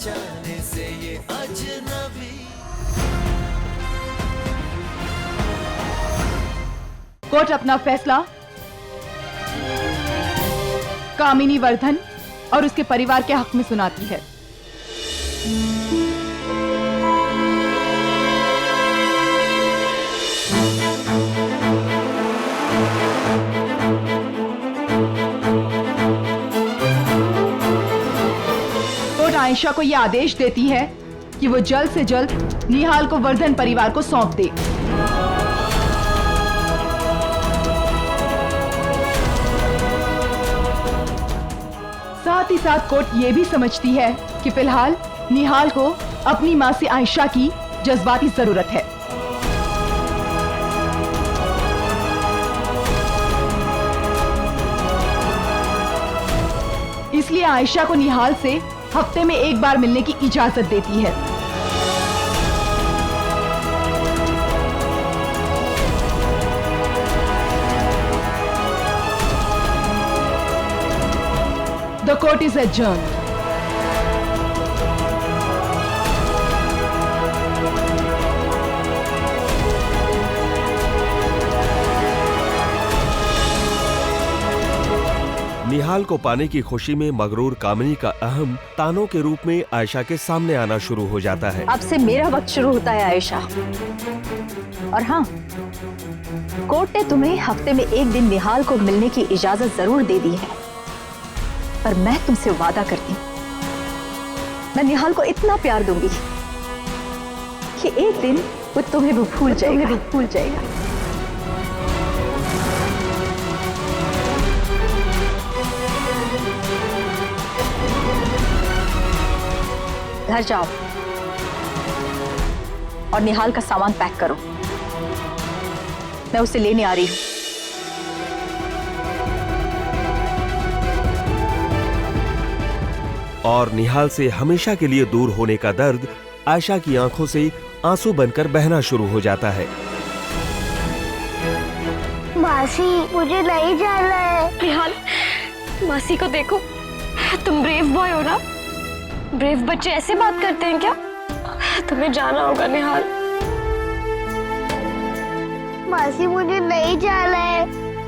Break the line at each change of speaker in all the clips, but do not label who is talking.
जाने से ये अजनबी।
कोर्ट अपना फैसला कामिनी वर्धन और उसके परिवार के हक में सुनाती है। कोर्ट आयशा को यह आदेश देती है कि वो जल्द से जल्द निहाल को वर्धन परिवार को सौंप दे। साथ ही साथ कोर्ट ये भी समझती है कि फिलहाल निहाल को अपनी मां से आयशा की जज्बाती जरूरत है। इसलिए आयशा को निहाल से हफ्ते में एक बार मिलने की इजाजत देती है। The court is adjourned.
निहाल को पाने की खुशी में मगरूर कामिनी का अहम तानों के रूप में आयशा के सामने आना शुरू हो जाता है।
अब से मेरा वक्त शुरू होता है आयशा। और हाँ, कोर्ट ने तुम्हें हफ्ते में एक दिन निहाल को मिलने की इजाजत जरूर दे दी है, पर मैं तुमसे वादा करती हूँ, मैं निहाल को इतना प्यार दूंगी कि एक दिन वो तुम्हें भी भूल जाएगा। घर जाओ और निहाल का सामान पैक करो, मैं उसे लेने आ रही हूँ।
और निहाल से हमेशा के लिए दूर होने का दर्द आयशा की आंखों से आंसू बनकर बहना शुरू हो जाता है।
मासी, मुझे नहीं जाना है।
निहाल, मासी को देखो, तुम ब्रेव बॉय हो ना। ब्रेव बच्चे ऐसे बात करते हैं क्या? तुम्हें जाना होगा निहाल।
मासी, मुझे नहीं जाना है,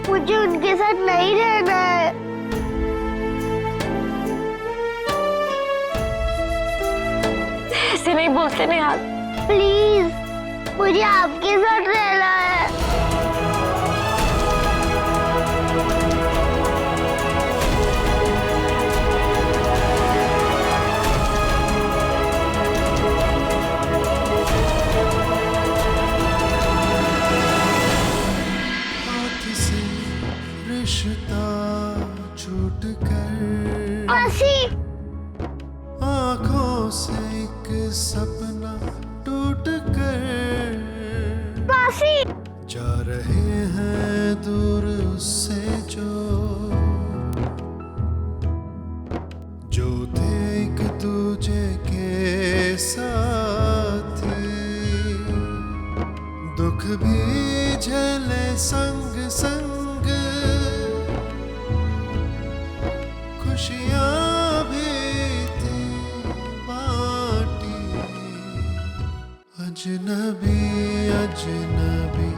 मुझे उनके साथ नहीं रहना है।
ऐसे नहीं बोलते निहाल।
प्लीज, मुझे आपके साथ रहना है। मासी,
आँखों से एक सपना टूट कर
मासी,
जा रहे हैं दूर उससे जो थे एक दूजे के साथ, दुख भी झेले संग संग, खुशियाँ भी थी बाँटी। अजनबी अजनबी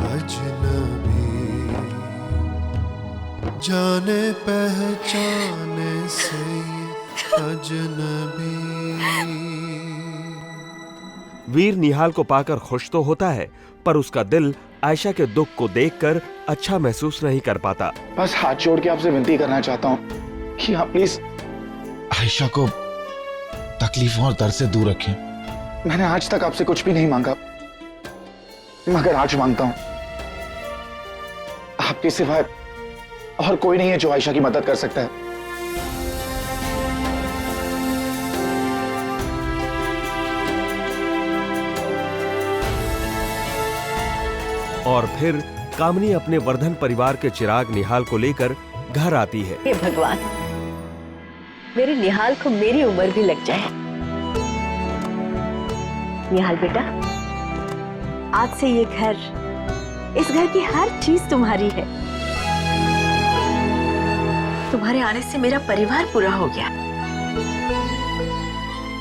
अजनबी, जाने पहचाने से अजनबी।
वीर निहाल को पाकर खुश तो होता है, पर उसका दिल आयशा के दुख को देखकर अच्छा महसूस नहीं कर पाता।
बस हाथ जोड़ के आपसे विनती करना चाहता हूँ कि आप प्लीज
आयशा को तकलीफों और दर्द से दूर रखें।
मैंने आज तक आपसे कुछ भी नहीं मांगा, मगर आज मांगता हूं। आपके सिवाय और कोई नहीं है जो आयशा की मदद कर सकता है।
और फिर कामिनी अपने वर्धन परिवार के चिराग निहाल को लेकर घर आती है।
हे भगवान, मेरे निहाल को मेरी उम्र भी लग जाए। निहाल बेटा, आज से ये घर, इस घर की हर चीज तुम्हारी है। तुम्हारे आने से मेरा परिवार पूरा हो गया।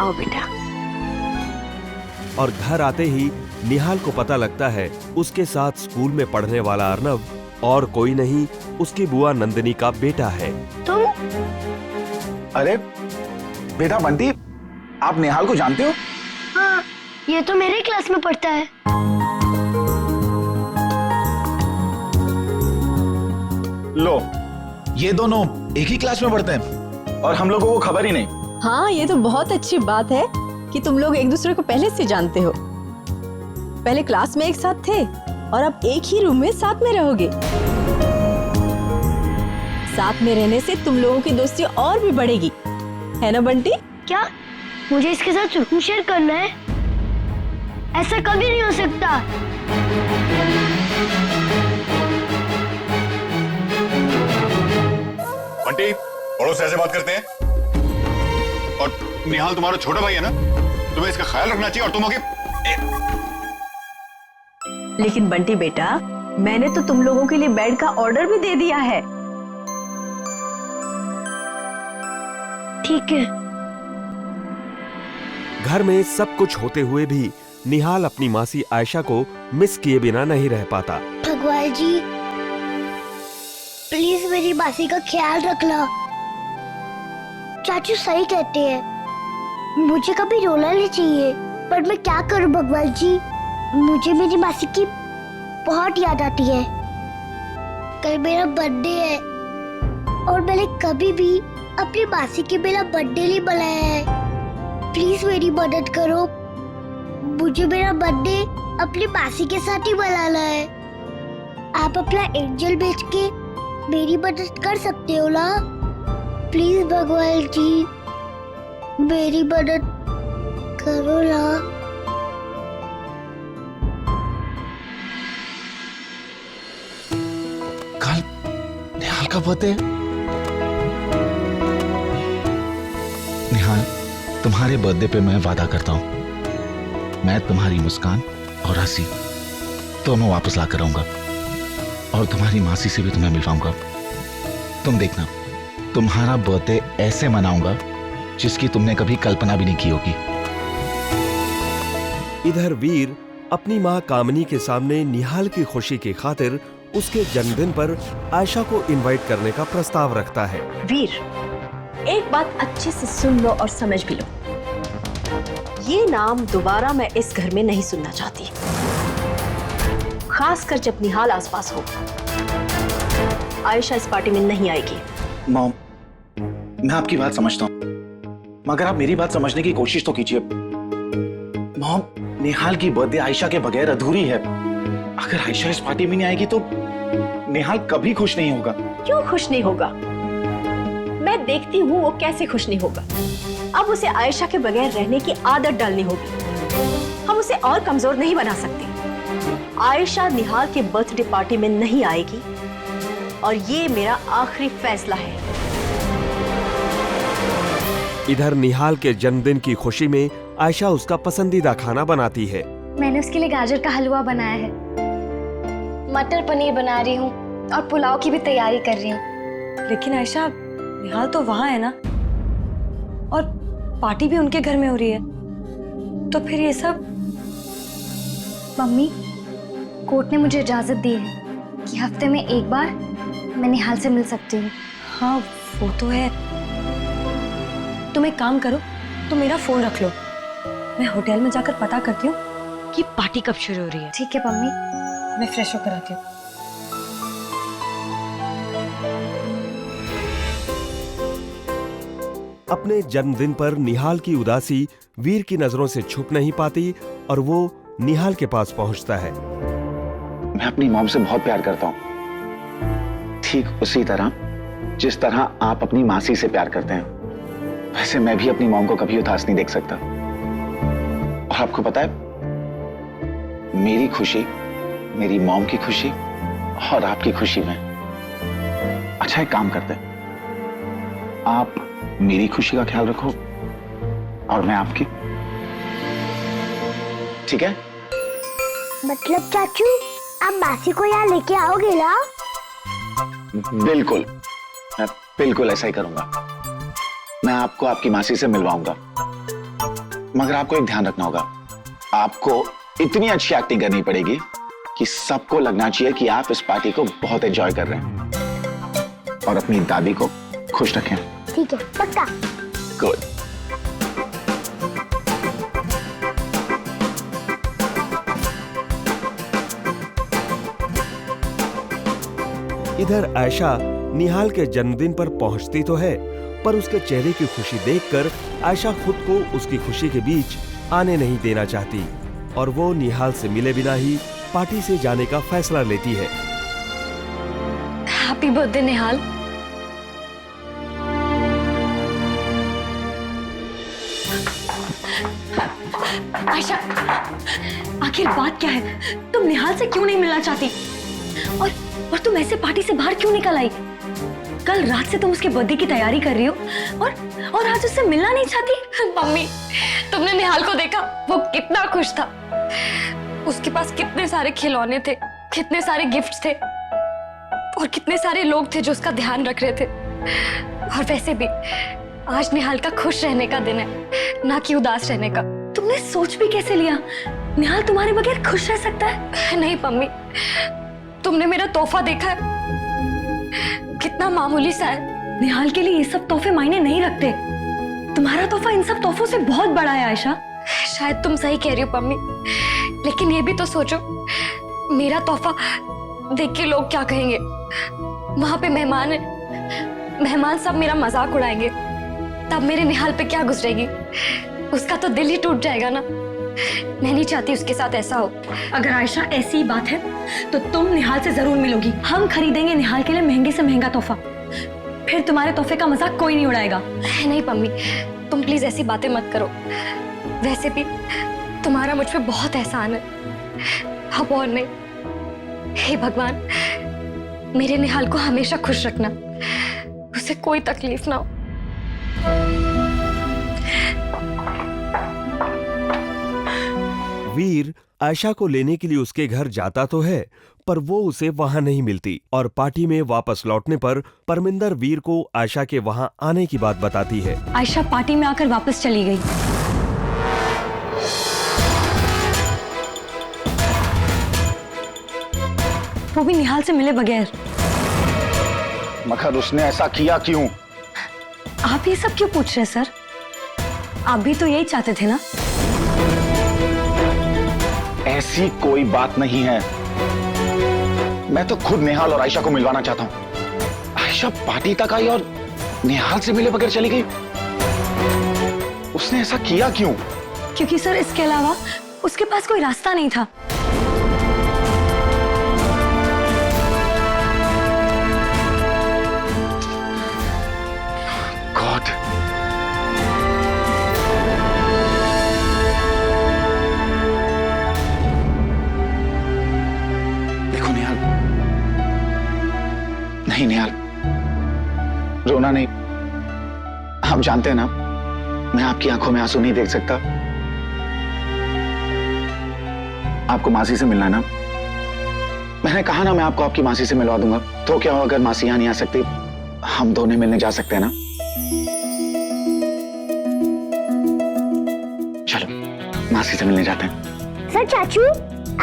आओ बेटा।
और घर आते ही निहाल को पता लगता है उसके साथ स्कूल में पढ़ने वाला अर्नव और कोई नहीं, उसकी बुआ नंदिनी का बेटा है।
तुम?
अरे बेटा बंटी, आप निहाल को जानते हो?
हाँ, ये तो मेरे क्लास में पढ़ता है।
लो, ये दोनों एक ही क्लास में पढ़ते हैं और हम लोगों को खबर ही नहीं।
हाँ, ये तो बहुत अच्छी बात है कि तुम लोग एक दूसरे को पहले से जानते हो। पहले क्लास में एक साथ थे और अब एक ही रूम में साथ में रहोगे। साथ में रहने से तुम लोगों की दोस्ती और भी बढ़ेगी, है ना बंटी?
क्या मुझे इसके साथ रूम शेयर करना है? ऐसा कभी नहीं हो सकता।
बंटी, बड़ों से ऐसे बात करते हैं? और निहाल तुम्हारा छोटा भाई है ना, तुम्हें इसका ख्याल रखना चाहिए। और तुम आगे
लेकिन बंटी बेटा, मैंने तो तुम लोगों के लिए बेड का ऑर्डर भी दे दिया है।
ठीक है।
घर में सब कुछ होते हुए भी निहाल अपनी मासी आयशा को मिस किए बिना नहीं रह पाता।
भगवान जी, प्लीज मेरी मासी का ख्याल रखना। चाचू सही कहते हैं, मुझे कभी रोना नहीं चाहिए, पर मैं क्या करूं भगवान जी, मुझे मेरी मासी की बहुत याद आती है। कल मेरा बर्थडे है और मैंने कभी भी अपनी मासी के मेरा बर्थडे नहीं मनाया है। प्लीज मेरी मदद करो, मुझे मेरा बर्थडे अपनी मासी के साथ ही मनाना है। आप अपना एंजल भेज के मेरी मदद कर सकते हो ना? प्लीज भगवान जी, मेरी मदद करो ना।
कल निहाल का बर्थडे है। निहाल, तुम्हारे बर्थडे पे मैं वादा करता हूँ, मैं तुम्हारी मुस्कान और हंसी दोनों वापस लाकर आऊंगा और तुम्हारी मासी से भी तुम्हें मिलवाऊंगा। तुम देखना, तुम्हारा बर्थडे ऐसे मनाऊंगा जिसकी तुमने कभी कल्पना भी नहीं की होगी।
इधर वीर अपनी माँ कामनी के सामने निहाल की खुशी की खातिर उसके जन्मदिन पर आयशा को इनवाइट करने का प्रस्ताव रखता है।
वीर, एक बात अच्छे से सुन लो और समझ भी लो, ये नाम दोबारा मैं इस घर में नहीं सुनना चाहती, खासकर जब निहाल आसपास हो। आयशा इस पार्टी में नहीं आएगी।
मॉम, मैं आपकी बात समझता हूँ, मगर आप मेरी बात समझने की कोशिश तो कीजिए। मॉम, निहाल की बर्थडे आयशा के बगैर अधूरी है। अगर आयशा इस पार्टी में नहीं आएगी तो निहाल कभी खुश नहीं होगा।
क्यों खुश नहीं होगा? मैं देखती हूँ वो कैसे खुश नहीं होगा। अब उसे आयशा के बगैर रहने की आदत डालनी होगी। हम उसे और कमजोर नहीं बना सकते। आयशा निहाल के बर्थडे पार्टी में नहीं आएगी और ये मेरा आखिरी फैसला है।
इधर निहाल के जन्मदिन की खुशी में आयशा उसका पसंदीदा खाना बनाती है।
मैंने उसके लिए गाजर का हलवा बनाया है, मटर पनीर बना रही हूँ और पुलाव की भी तैयारी कर रही हूँ।
लेकिन आयशा, निहाल तो वहाँ है ना, और पार्टी भी उनके घर में हो रही है, तो फिर ये सब?
मम्मी, कोर्ट ने मुझे इजाजत दी है कि हफ्ते में एक बार मैं निहाल से मिल सकती हूँ।
हाँ, वो तो है। तुम एक काम करो, तुम मेरा फोन रख लो, मैं होटल में जाकर पता करती हूँ कि पार्टी कब शुरू हो रही है।
ठीक है मम्मी।
मैं फ्रेश होकर आती हूँ।
अपने जन्मदिन पर निहाल की उदासी वीर की नजरों से छुप नहीं पाती और वो निहाल के पास पहुंचता है।
मैं अपनी मॉम से बहुत प्यार करता हूँ, ठीक उसी तरह जिस तरह आप अपनी मासी से प्यार करते हैं। वैसे मैं भी अपनी मॉम को कभी उदास नहीं देख सकता। और आपको पता है, मेरी खुशी मेरी मॉम की खुशी और आपकी खुशी में। अच्छा, एक काम करते हैं, आप मेरी खुशी का ख्याल रखो और मैं आपकी। ठीक है?
मतलब चाचू, आप मासी को यहाँ लेके आओगे ना?
बिल्कुल, मैं बिल्कुल ऐसा ही करूंगा। मैं आपको आपकी मासी से मिलवाऊंगा। मगर आपको एक ध्यान रखना होगा, आपको इतनी अच्छी एक्टिंग करनी पड़ेगी कि सबको लगना चाहिए कि आप इस पार्टी को बहुत एंजॉय कर रहे हैं और अपनी दादी को खुश रखें।
ठीक है, पक्का।
गुड।
इधर आयशा निहाल के जन्मदिन पर पहुंचती तो है, पर उसके चेहरे की खुशी देखकर आयशा खुद को उसकी खुशी के बीच आने नहीं देना चाहती और वो निहाल से मिले बिना ही पार्टी से जाने का फैसला लेती है।
हैप्पी बर्थडे निहाल। आयशा, आखिर बात क्या है? तुम निहाल से क्यों नहीं मिलना चाहती? और तुम ऐसे पार्टी से बाहर क्यों निकल आई? कल रात से तुम उसके बर्थडे की तैयारी कर रही हो और आज उससे मिलना नहीं चाहती? मम्मी, तुमने निहाल को देखा? वो कितना खुश था। उसके पास कितने सारे खिलौने थे, कितने सारे गिफ्ट्स थे और कितने सारे लोग थे जो उसका ध्यान रख रहे थे। और वैसे भी आज निहाल का खुश रहने का दिन है, ना कि उदास रहने का। तुमने सोच भी कैसे लिया निहाल तुम्हारे बगैर खुश रह सकता है? नहीं मम्मी, तुमने मेरा तोहफा देखा है, कितना मामूली सा है। निहाल के लिए ये सब तोहफे मायने नहीं रखते। तुम्हारा तोहफा इन सब तोहफों से बहुत बड़ा है आयशा। शायद तुम सही कह रही हो मम्मी, लेकिन ये भी तो सोचो, मेरा तोहफा देख के लोग क्या कहेंगे? वहां पे मेहमान है, मेहमान सब मेरा मजाक उड़ाएंगे, तब मेरे निहाल पे क्या गुजरेगी? उसका तो दिल ही टूट जाएगा ना। मैं नहीं चाहती उसके साथ ऐसा हो। अगर आयशा ऐसी ही बात है तो तुम निहाल से जरूर मिलोगी। हम खरीदेंगे निहाल के लिए महंगे से महंगा तोहफा, फिर तुम्हारे तोहफे का मजाक कोई नहीं उड़ाएगा। नहीं मम्मी, तुम प्लीज ऐसी बातें मत करो। वैसे भी तुम्हारा मुझ पे बहुत एहसान है। अब और नहीं। हे भगवान, मेरे निहाल को हमेशा खुश रखना, उसे कोई तकलीफ ना हो।
वीर आयशा को लेने के लिए उसके घर जाता तो है, पर वो उसे वहां नहीं मिलती और पार्टी में वापस लौटने पर परमिंदर वीर को आयशा के वहां आने की बात बताती है।
आयशा पार्टी में आकर वापस चली गई। वो भी निहाल से मिले बगैर।
मगर उसने ऐसा किया क्यों?
आप ये सब क्यों पूछ रहे हैं सर? आप भी तो यही चाहते थे ना?
ऐसी कोई बात नहीं है। मैं तो खुद निहाल और आयशा को मिलवाना चाहता हूं। आयशा पार्टी तक आई और निहाल से मिले बगैर चली गई। उसने ऐसा किया क्यों?
क्योंकि सर इसके अलावा उसके पास कोई रास्ता नहीं था।
गॉड, देखो निहाल, नहीं निहाल, रोना नहीं। आप जानते हैं ना, मैं आपकी आंखों में आंसू नहीं देख सकता। आपको मासी से मिलना है ना? मैंने कहा ना, मैं आपको आपकी मासी से मिलवा दूंगा। तो क्या हो अगर मासी यहां नहीं आ सकती, हम दोनों मिलने जा सकते हैं ना? चलो मासी से मिलने जाते हैं।
सर चाचू,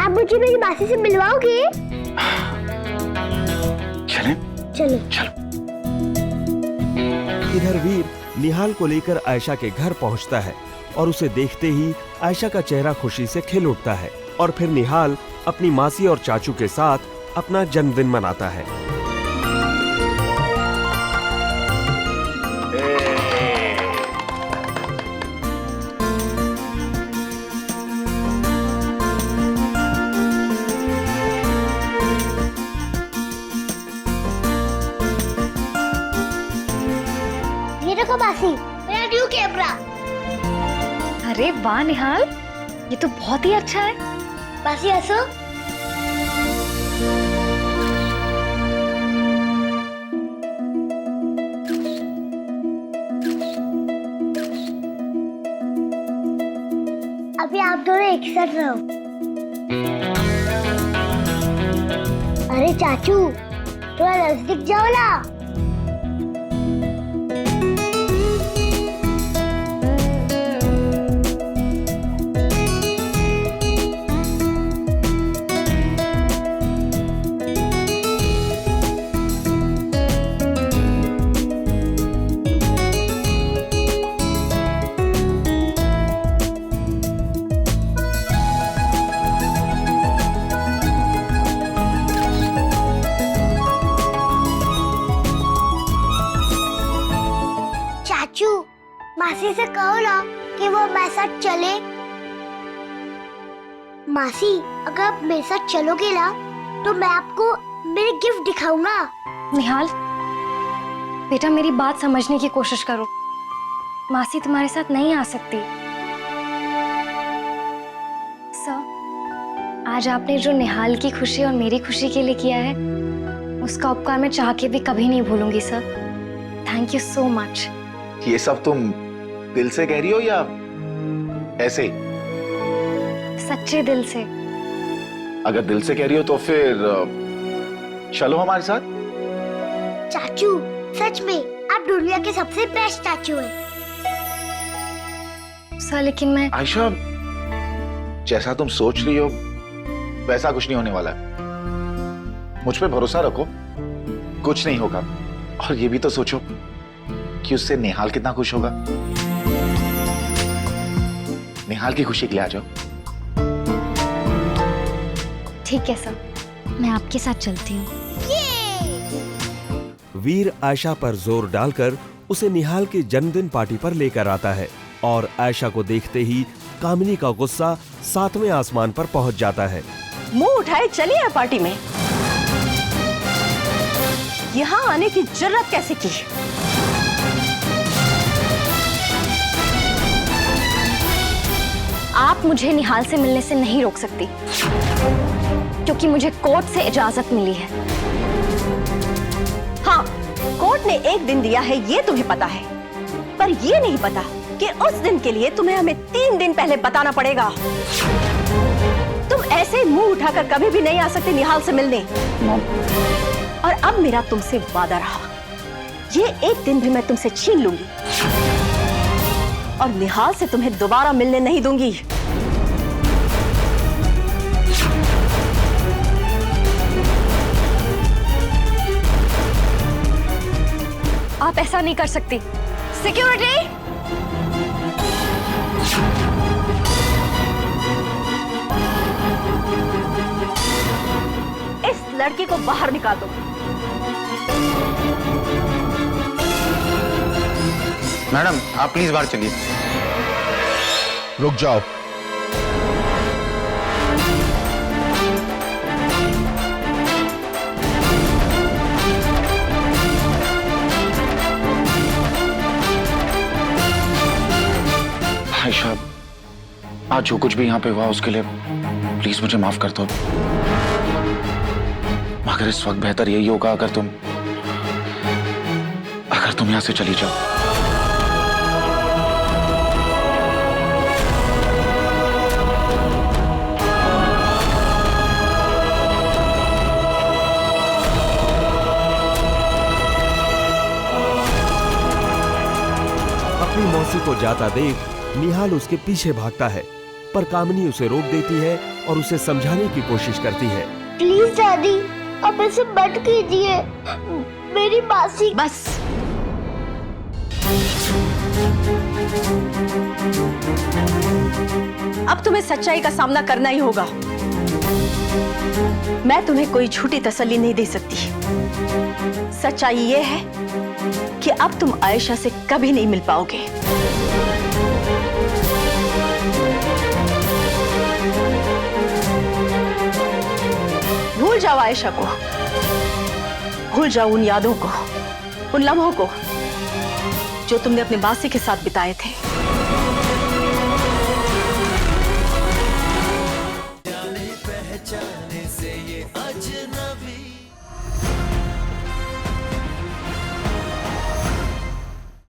आप मुझे मेरी मासी से मिलवाओगे?
चलें?
चलो।
चलो।
इधर वीर निहाल को लेकर आयशा के घर पहुंचता है और उसे देखते ही आयशा का चेहरा खुशी से खिल उठता है और फिर निहाल अपनी मासी और चाचू के साथ अपना जन्मदिन मनाता है।
ये देखो मासी, मेरा न्यू कैमरा।
अरे वाह निहाल, ये तो बहुत ही अच्छा है।
मासी हंसो। अभी आप दोनों एक साथ रहो। अरे चाचू, थोड़ा नजदीक जाओ ना। कहो ना कि वो मेरे साथ चले। मासी, अगर आप मेरे साथ चलोगे ना तो मैं आपको मेरे गिफ्ट दिखाऊंगा।
निहाल, बेटा मेरी बात समझने की कोशिश करो। मासी तुम्हारे साथ नहीं आ सकती। सर, आज आपने जो निहाल की खुशी और मेरी खुशी के लिए किया है, उसका उपकार मैं चाह के भी कभी नहीं भूलूंगी sir. Thank you so much.
ये सब तुम दिल से कह रही हो या ऐसे?
सच्चे दिल से।
अगर दिल से कह रही हो तो फिर चलो हमारे साथ।
चाचू, सच में आप दुनिया के सबसे बेस्ट चाचू हैं।
सर लेकिन मैं...
आयशा, जैसा तुम सोच रही हो वैसा कुछ नहीं होने वाला है। मुझ पे भरोसा रखो, कुछ नहीं होगा। और ये भी तो सोचो कि उससे निहाल कितना खुश होगा। निहाल की खुशी के लिए आ जाओ।
ठीक है सर, मैं आपके साथ चलती हूँ।
वीर आयशा पर जोर डालकर उसे निहाल की जन्मदिन पार्टी पर लेकर आता है और आयशा को देखते ही कामिनी का गुस्सा 7वें आसमान पर पहुंच जाता है।
मुंह उठाए चलिए पार्टी में। यहाँ आने की जरूरत कैसे की?
आप मुझे निहाल से मिलने से नहीं रोक सकती, क्योंकि मुझे कोर्ट से इजाजत मिली है।
हाँ, कोर्ट ने एक दिन दिया है ये तुम्हें पता है, पर ये नहीं पता कि उस दिन के लिए तुम्हें हमें 3 दिन पहले बताना पड़ेगा। तुम ऐसे मुंह उठाकर कभी भी नहीं आ सकते निहाल से मिलने। और अब मेरा तुमसे वादा रहा, ये एक दिन भी मैं तुमसे छीन लूंगी और निहाल से तुम्हें दोबारा मिलने नहीं दूंगी।
आप ऐसा नहीं कर सकती। सिक्योरिटी!
इस लड़की को बाहर निकाल दो।
मैडम, आप प्लीज बाहर चलिए। रुक जाओ।
आयशा, आज जो कुछ भी यहाँ पे हुआ उसके लिए प्लीज मुझे माफ कर दो। मगर इस वक्त बेहतर यही होगा अगर तुम यहाँ से चली जाओ।
अपनी मौसी को जाता देख निहाल उसके पीछे भागता है, पर कामिनी उसे रोक देती है और उसे समझाने की कोशिश करती है।
प्लीज दादी, अब ऐसे मत कीजिए। मेरी मासी...
बस। अब तुम्हें सच्चाई का सामना करना ही होगा। मैं तुम्हें कोई झूठी तसल्ली नहीं दे सकती। सच्चाई ये है कि अब तुम आयशा से कभी नहीं मिल पाओगे। भूल जाओ आयशा को, भूल जाओ उन यादों को, उन लम्हों को जो तुमने अपने मासी के साथ बिताए थे।